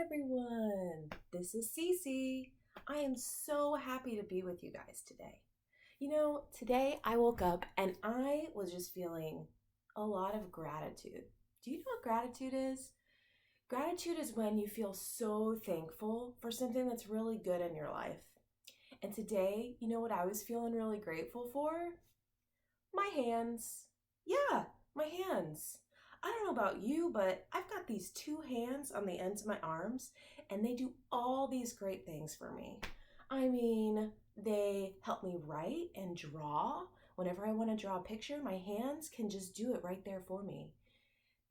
everyone. This is Cici. I am so happy to be with you guys today. Today I woke up and I was just feeling a lot of gratitude. Do you know what gratitude is? Gratitude is when you feel so thankful for something that's really good in your life. And today, you know what I was feeling really grateful for? My hands. Yeah, my hands. I don't know about you, but I've got these two hands on the ends of my arms, and they do all these great things for me. I mean, they help me write and draw. Whenever I want to draw a picture, my hands can just do it right there for me.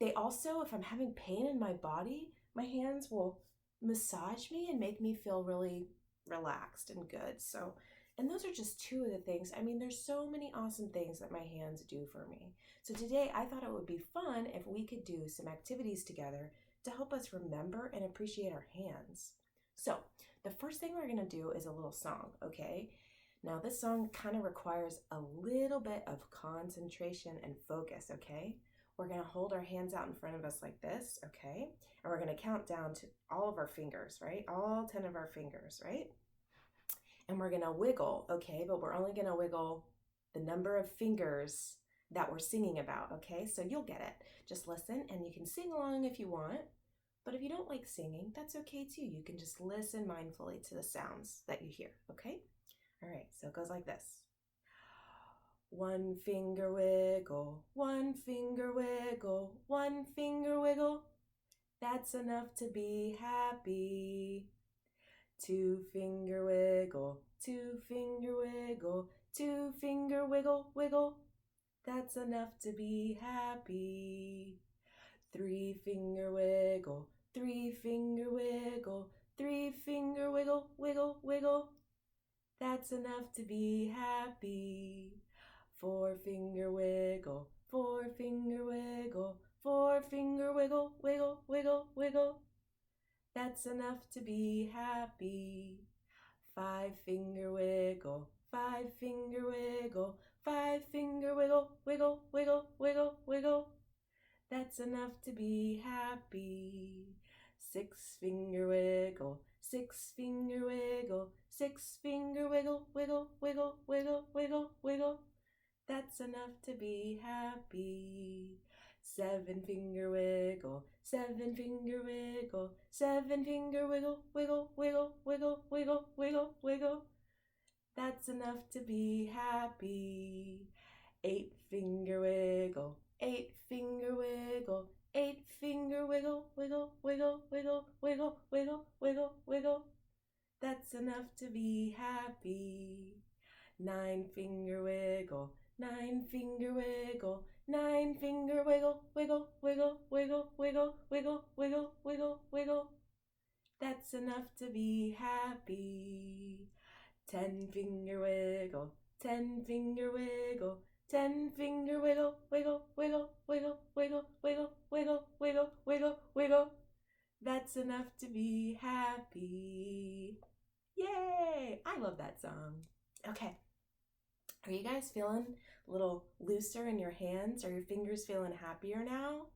They also, if I'm having pain in my body, my hands will massage me and make me feel really relaxed and good. And those are just two of the things. I mean, there's so many awesome things that my hands do for me. So today I thought it would be fun if we could do some activities together to help us remember and appreciate our hands. So the first thing we're gonna do is a little song, okay? Now this song kind of requires a little bit of concentration and focus, okay? We're gonna hold our hands out in front of us like this, okay? And we're gonna count down to all of our fingers, right? All 10 of our fingers, right? And we're gonna wiggle, okay? But we're only gonna wiggle the number of fingers that we're singing about, okay? So you'll get it. Just listen and you can sing along if you want. But if you don't like singing, that's okay too. You can just listen mindfully to the sounds that you hear, okay? All right, so it goes like this. One finger wiggle, one finger wiggle, one finger wiggle. That's enough to be happy. Two finger wiggle, two finger wiggle, two finger wiggle, wiggle. That's enough to be happy. Three finger wiggle, three finger wiggle, three finger wiggle, wiggle, wiggle. That's enough to be happy. Four finger wiggle, four finger wiggle, four finger wiggle, wiggle, wiggle, wiggle. That's enough to be happy. Five finger wiggle, five finger wiggle, five finger wiggle, wiggle, wiggle, wiggle, wiggle. That's enough to be happy. Six finger wiggle, six finger wiggle, six finger wiggle, wiggle, wiggle, wiggle, wiggle, wiggle. That's enough to be happy. Seven finger wiggle, seven finger wiggle, seven finger wiggle, wiggle, wiggle, wiggle, wiggle, wiggle, wiggle. That's enough to be happy. Eight finger wiggle, eight finger wiggle, eight finger wiggle, wiggle, wiggle, wiggle, wiggle, wiggle, wiggle, wiggle. That's enough to be happy. Nine finger wiggle, nine finger wiggle, nine finger wiggle, wiggle, wiggle, wiggle, wiggle, wiggle, wiggle, wiggle, wiggle. That's enough to be happy. 10 finger wiggle, 10 finger wiggle, 10 finger wiggle, wiggle, wiggle, wiggle, wiggle, wiggle, wiggle, wiggle, wiggle, wiggle. That's enough to be happy. Yay! I love that song. Okay. Are you guys feeling a little looser in your hands? Are your fingers feeling happier now?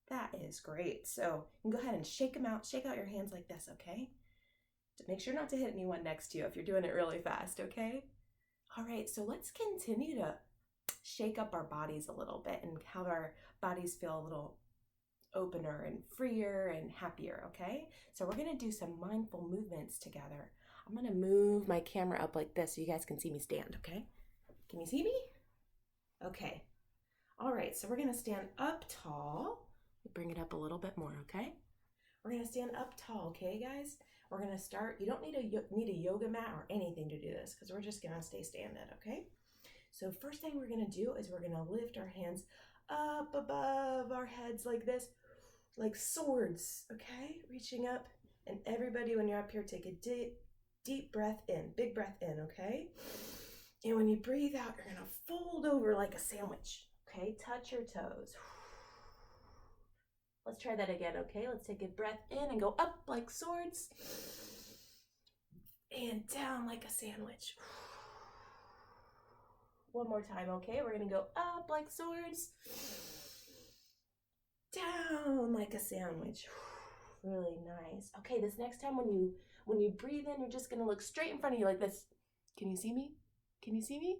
That is great. So you can go ahead and shake them out. Shake out your hands like this, okay? Make sure not to hit anyone next to you if you're doing it really fast, okay? All right, so let's continue to shake up our bodies a little bit and have our bodies feel a little opener and freer and happier, okay? So we're gonna do some mindful movements together. I'm gonna move my camera up like this so you guys can see me stand, okay? Can you see me? Okay. All right, so we're gonna stand up tall. Bring it up a little bit more, okay? We're gonna stand up tall, okay, guys? We're gonna start. You don't need a yoga mat or anything to do this because we're just gonna stay standing, okay? So first thing we're gonna do is we're gonna lift our hands up above our heads like this, like swords, okay? Reaching up. And everybody, when you're up here, take a deep breath in, big breath in, okay? And when you breathe out, you're gonna fold over like a sandwich, okay? Touch your toes. Let's try that again, okay? Let's take a breath in and go up like swords and down like a sandwich. One more time, okay? We're gonna go up like swords, down like a sandwich. Really nice. Okay, this next time when you breathe in, you're just gonna look straight in front of you like this. Can you see me? Can you see me?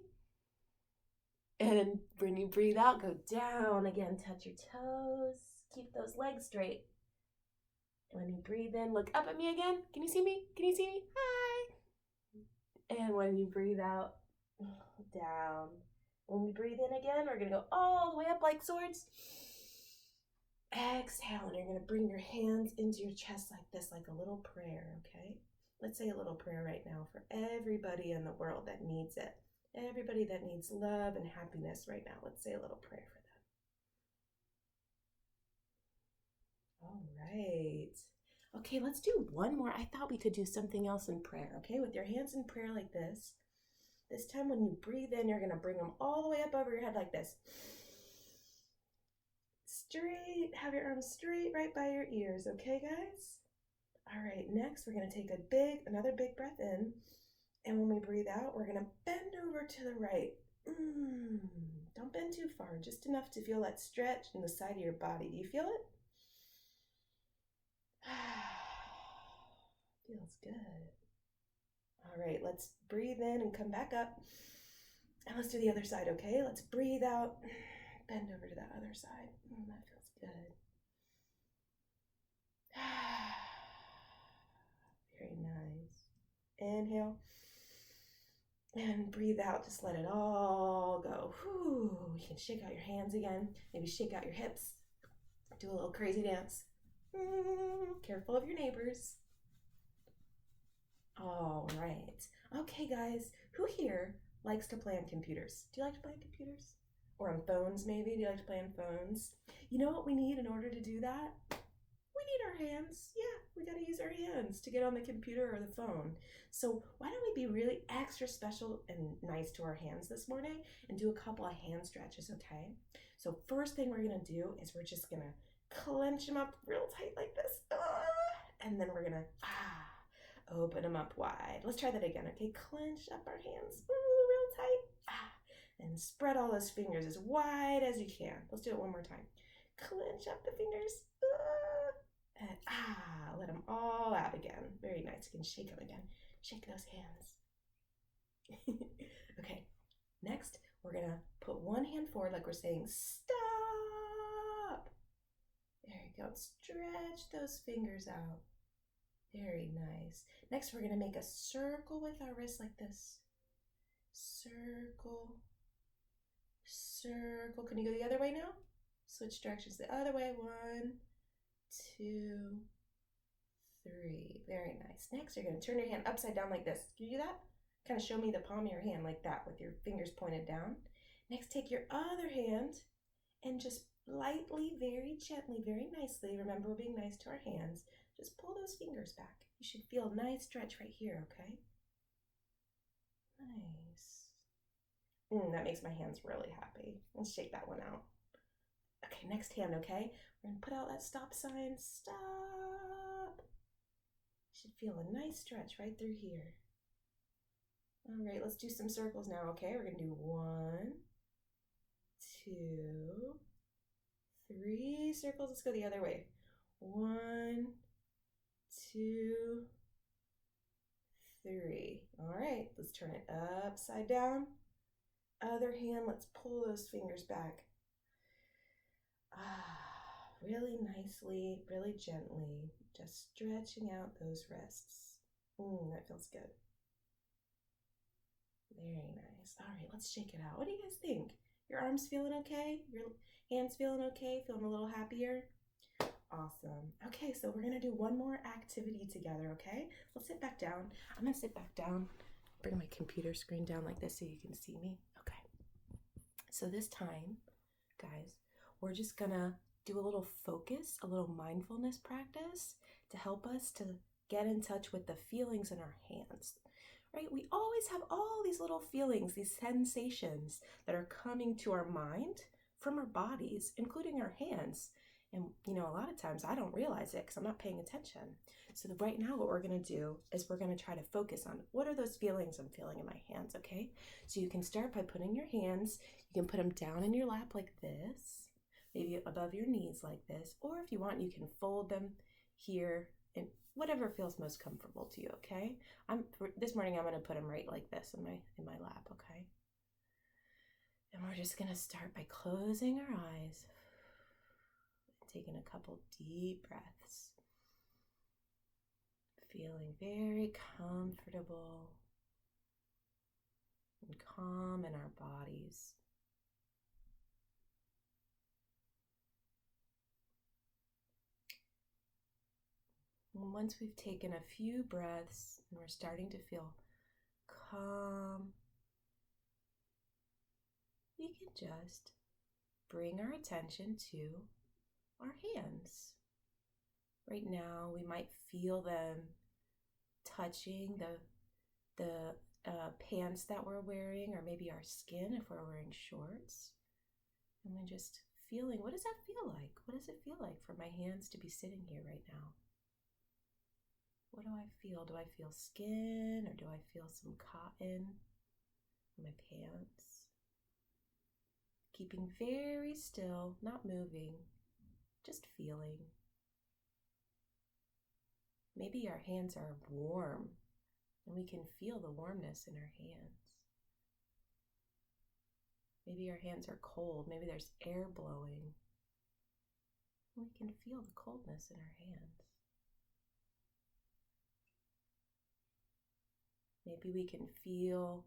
And when you breathe out, go down again, touch your toes. Keep those legs straight. And when you breathe in, look up at me again. Can you see me? Can you see me? Hi. And when you breathe out, down. When we breathe in again, we're gonna go all the way up like swords. Exhale, and you're gonna bring your hands into your chest like this, like a little prayer, okay? Let's say a little prayer right now for everybody in the world that needs it. Everybody that needs love and happiness right now. Let's say a little prayer for them. All right. Okay, let's do one more. I thought we could do something else in prayer, okay? With your hands in prayer like this. This time when you breathe in, you're gonna bring them all the way up over your head like this. Straight, have your arms straight right by your ears, okay, guys? All right, next we're gonna take another big breath in. And when we breathe out, we're gonna bend over to the right. Don't bend too far, just enough to feel that stretch in the side of your body. Do you feel it? Feels good. All right, let's breathe in and come back up. And let's do the other side, okay? Let's breathe out, bend over to that other side. That feels good. Very nice. Inhale. And breathe out, just let it all go. Whew. You can shake out your hands again. Maybe shake out your hips. Do a little crazy dance. Careful of your neighbors. All right. Okay, guys, who here likes to play on computers? Do you like to play on computers? Or on phones, maybe? Do you like to play on phones? You know what we need in order to do that? We need our hands. Yeah, we got to use our hands to get on the computer or the phone. So why don't we be really extra special and nice to our hands this morning and do a couple of hand stretches, okay? So first thing we're going to do is we're just going to clench them up real tight like this. And then we're going to open them up wide. Let's try that again, okay? Clench up our hands real tight. And spread all those fingers as wide as you can. Let's do it one more time. Clench up the fingers. And let them all out again. Very nice. You can shake them again. Shake those hands. Okay, next we're gonna put one hand forward like we're saying stop. There you go. Stretch those fingers out. Very nice. Next we're gonna make a circle with our wrists like this. Circle, circle. Can you go the other way now? Switch directions the other way. 1, 2, 3. Very nice. Next, you're going to turn your hand upside down like this. Can you do that? Kind of show me the palm of your hand like that with your fingers pointed down. Next, take your other hand and just lightly, very gently, very nicely, remember we're being nice to our hands, just pull those fingers back. You should feel a nice stretch right here, okay? Nice. That makes my hands really happy. Let's shake that one out. Okay, next hand, okay? We're gonna put out that stop sign. Stop. You should feel a nice stretch right through here. All right, let's do some circles now, okay? We're gonna do 1, 2, 3 circles. Let's go the other way. 1, 2, 3. All right, let's turn it upside down. Other hand, let's pull those fingers back. Really nicely, really gently, just stretching out those wrists. That feels good. Very nice. All right, let's shake it out. What do you guys think? Your arms feeling okay? Your hands feeling okay? Feeling a little happier? Awesome. Okay, so we're gonna do one more activity together, okay? Let's sit back down. I'm gonna sit back down, bring my computer screen down like this so you can see me. Okay. So this time, guys, we're just gonna do a little focus, a little mindfulness practice to help us to get in touch with the feelings in our hands, right? We always have all these little feelings, these sensations that are coming to our mind from our bodies, including our hands. And, you know, a lot of times I don't realize it because I'm not paying attention. So right now what we're going to do is we're going to try to focus on what are those feelings I'm feeling in my hands, okay? So you can start by putting your hands, you can put them down in your lap like this, maybe above your knees like this, or if you want, you can fold them here and whatever feels most comfortable to you, okay? This morning I'm going to put them right like this in my lap, okay? And we're just going to start by closing our eyes, taking a couple deep breaths, feeling very comfortable and calm in our bodies. And once we've taken a few breaths and we're starting to feel calm, we can just bring our attention to our hands. Right now, we might feel them touching the pants that we're wearing, or maybe our skin if we're wearing shorts. And we're just feeling, what does that feel like? What does it feel like for my hands to be sitting here right now? What do I feel? Do I feel skin, or do I feel some cotton on my pants? Keeping very still, not moving, just feeling. Maybe our hands are warm and we can feel the warmness in our hands. Maybe our hands are cold. Maybe there's air blowing. We can feel the coldness in our hands. Maybe we can feel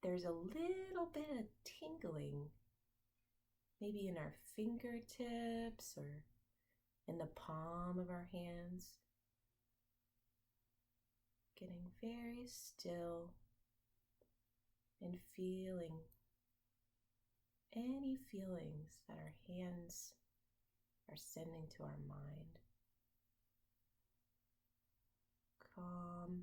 there's a little bit of tingling, maybe in our fingertips or in the palm of our hands. Getting very still and feeling any feelings that our hands are sending to our mind. Calm,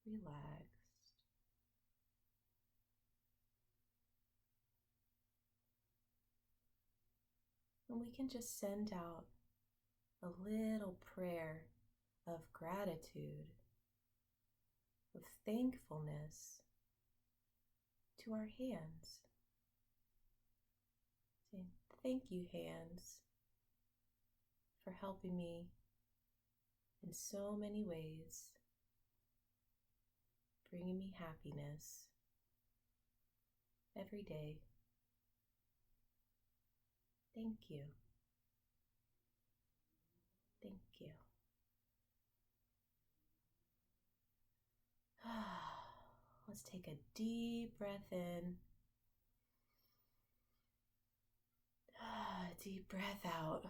relaxed. And we can just send out a little prayer of gratitude, of thankfulness to our hands. Saying, thank you, hands, for helping me in so many ways, bringing me happiness every day. Thank you. Thank you. Let's take a deep breath in. Deep breath out.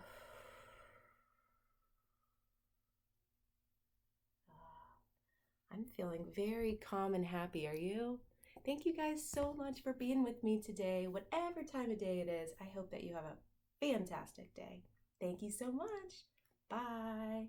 I'm feeling very calm and happy. Are you? Thank you guys so much for being with me today. Whatever time of day it is, I hope that you have a fantastic day. Thank you so much. Bye.